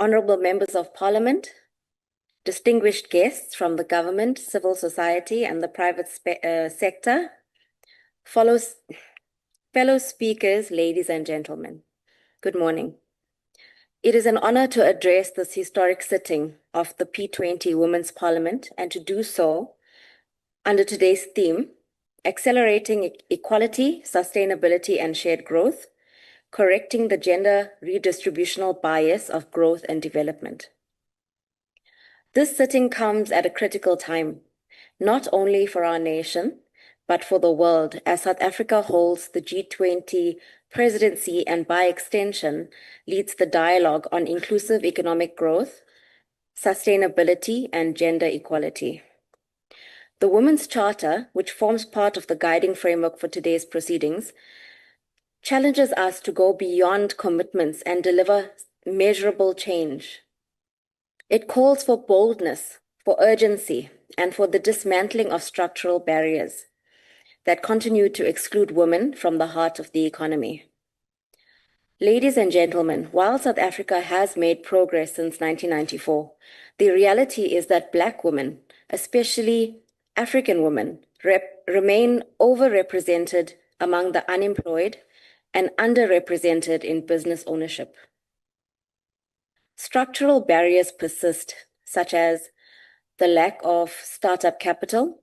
honorable members of parliament, distinguished guests from the government, civil society, and the private sector, fellow speakers, ladies and gentlemen, good morning. It is an honor to address this historic sitting of the P20 Women's Parliament and to do so under today's theme, Accelerating Equality, Sustainability and Shared Growth, Correcting the Gender Redistributional Bias of Growth and Development. This sitting comes at a critical time, not only for our nation, but for the world, as South Africa holds the G20 presidency and by extension leads the dialogue on inclusive economic growth, sustainability, and gender equality. The Women's Charter, which forms part of the guiding framework for today's proceedings, challenges us to go beyond commitments and deliver measurable change. It calls for boldness, for urgency, and for the dismantling of structural barriers that continue to exclude women from the heart of the economy. Ladies and gentlemen, while South Africa has made progress since 1994, the reality is that Black women, especially African women, remain overrepresented among the unemployed and underrepresented in business ownership. Structural barriers persist, such as the lack of startup capital,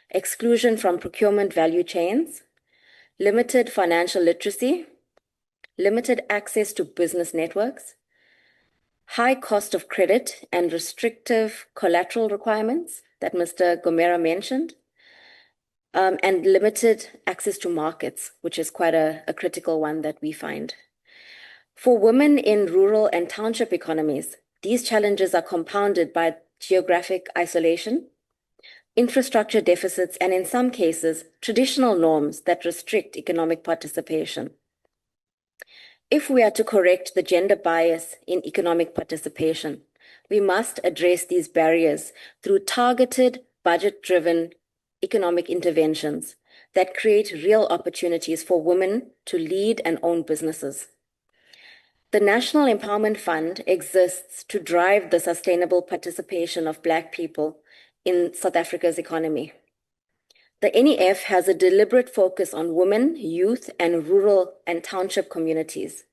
exclusion from procurement value chains, limited financial literacy, limited access to business networks, high cost of credit and restrictive collateral requirements that Mr. Gomera mentioned, and limited access to markets, which is quite a critical one that we find. For women in rural and township economies, these challenges are compounded by geographic isolation, infrastructure deficits, and in some cases, traditional norms that restrict economic participation. If we are to correct the gender bias in economic participation, we must address these barriers through targeted, budget-driven economic interventions that create real opportunities for women to lead and own businesses. The National Empowerment Fund exists to drive the sustainable participation of Black people in South Africa's economy. The NEF has a deliberate focus on women, youth, and rural and township communities.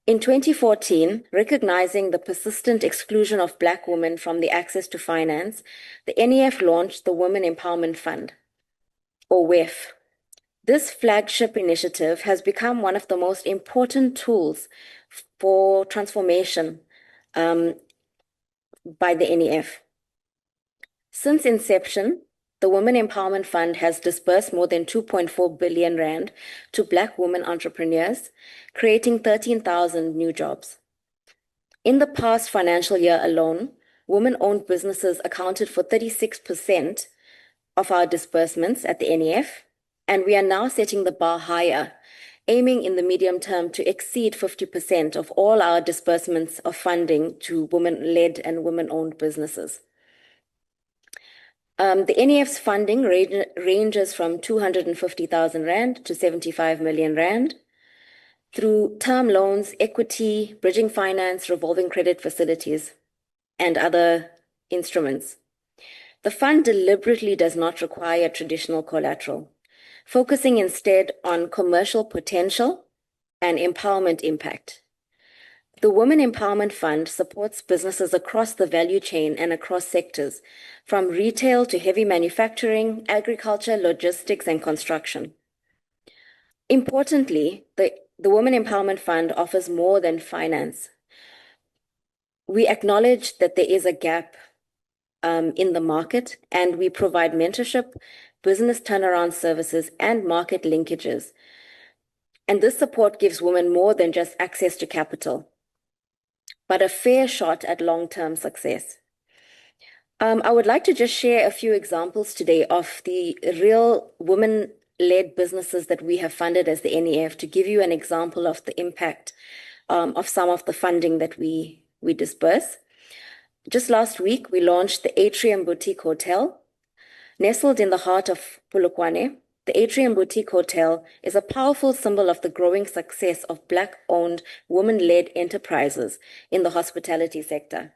In 2014, recognizing the persistent exclusion of Black women from the access to finance, the NEF launched the Women Empowerment Fund, or WEF. This flagship initiative has become one of the most important tools for transformation by the NEF. Since inception, the Women Empowerment Fund has disbursed more than 2.4 billion rand to Black women entrepreneurs, creating 13,000 new jobs. In the past financial year alone, women-owned businesses accounted for 36% of our disbursements at the NEF, and we are now setting the bar higher, aiming in the medium term to exceed 50% of all our disbursements of funding to women-led and women-owned businesses. The NEF's funding ranges from 250,000 Rand to 75 million Rand through term loans, equity, bridging finance, revolving credit facilities, and other instruments. The fund deliberately does not require traditional collateral, focusing instead on commercial potential and empowerment impact. The Women Empowerment Fund supports businesses across the value chain and across sectors, from retail to heavy manufacturing, agriculture, logistics, and construction. Importantly, the Women Empowerment Fund offers more than finance. We acknowledge that there is a gap in the market, and we provide mentorship, business turnaround services, and market linkages. And this support gives women more than just access to capital, but a fair shot at long-term success. I would like to just share a few examples today of the real women-led businesses that we have funded as the NEF to give you an example of the impact of some of the funding that we disperse. Just last week, we launched the Atrium Boutique Hotel, nestled in the heart of Polokwane, The Atrium Boutique Hotel is a powerful symbol of the growing success of Black-owned, women-led enterprises in the hospitality sector.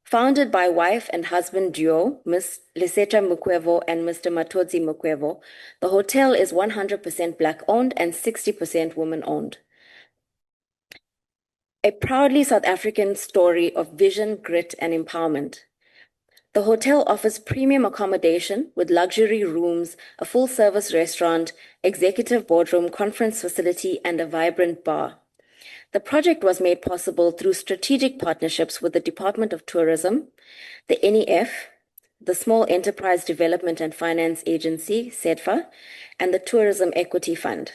Founded by wife and husband duo, Ms. Liseta Mukwevo and Mr. Matodzi Mukwevo, the hotel is 100% Black-owned and 60% women-owned. A proudly South African story of vision, grit, and empowerment. The hotel offers premium accommodation with luxury rooms, a full-service restaurant, executive boardroom, conference facility, and a vibrant bar. The project was made possible through strategic partnerships with the Department of Tourism, the NEF, the Small Enterprise Development and Finance Agency, SEDFA, and the Tourism Equity Fund.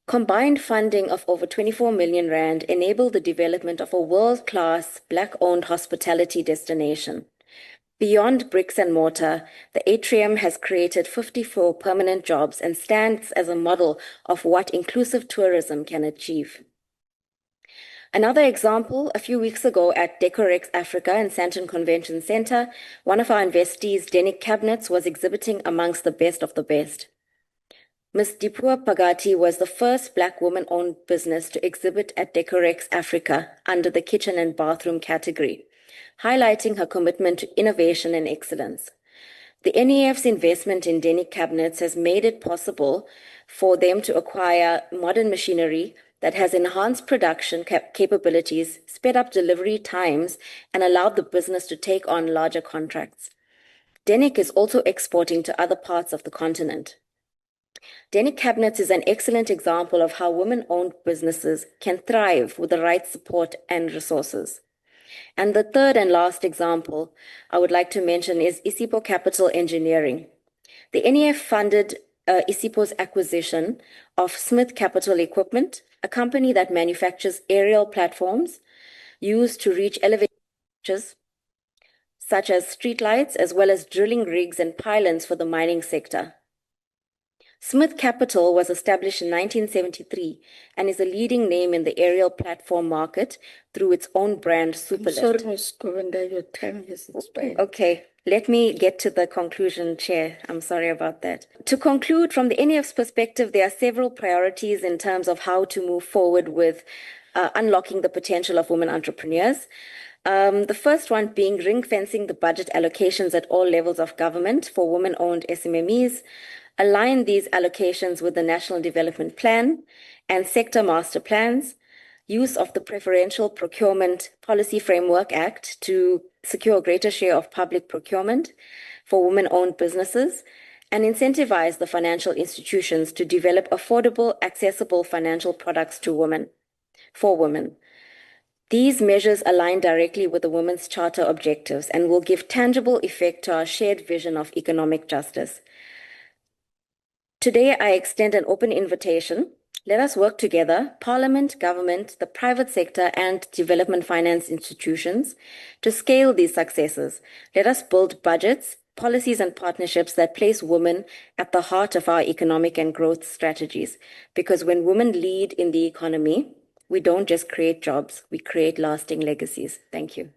Combined funding of over 24 million rand enabled the development of a world-class Black-owned hospitality destination. Beyond bricks and mortar, the Atrium has created 54 permanent jobs and stands as a model of what inclusive tourism can achieve. Another example, a few weeks ago at Decorex Africa in Sandton Convention Center, one of our investees, Denic Cabinet, was exhibiting amongst the best of the best. Ms. Dipua Pagati was the first Black woman-owned business to exhibit at Decorex Africa under the kitchen and bathroom category, highlighting her commitment to innovation and excellence. The NEF's investment in Denic Cabinets has made it possible for them to acquire modern machinery that has enhanced production capabilities, sped up delivery times, and allowed the business to take on larger contracts. Denic is also exporting to other parts of the continent. Denic Cabinets is an excellent example of how women-owned businesses can thrive with the right support and resources. And the third and last example I would like to mention is Isipho Capital Engineering. The NEF funded Isipho's acquisition of Smith Capital Equipment, a company that manufactures aerial platforms used to reach elevators such as streetlights, as well as drilling rigs and pylons for the mining sector. Smith Capital was established in 1973 and is a leading name in the aerial platform market through its own brand, Superlift. Sorry, Ms. Govender, your time has expired. Okay, let me get to the conclusion, Chair. I'm sorry about that. To conclude, from the NEF's perspective, there are several priorities in terms of how to move forward with unlocking the potential of women entrepreneurs. The first one being ring-fencing the budget allocations at all levels of government for women-owned SMMEs, align these allocations with the National Development Plan and sector master plans, use of the Preferential Procurement Policy Framework Act to secure a greater share of public procurement for women-owned businesses, and incentivize the financial institutions to develop affordable, accessible financial products to women, for women. These measures align directly with the Women's Charter objectives and will give tangible effect to our shared vision of economic justice. Today, I extend an open invitation. Let us work together, Parliament, government, the private sector, and development finance institutions to scale these successes. Let us build budgets, policies, and partnerships that place women at the heart of our economic and growth strategies. Because when women lead in the economy, we don't just create jobs, we create lasting legacies. Thank you.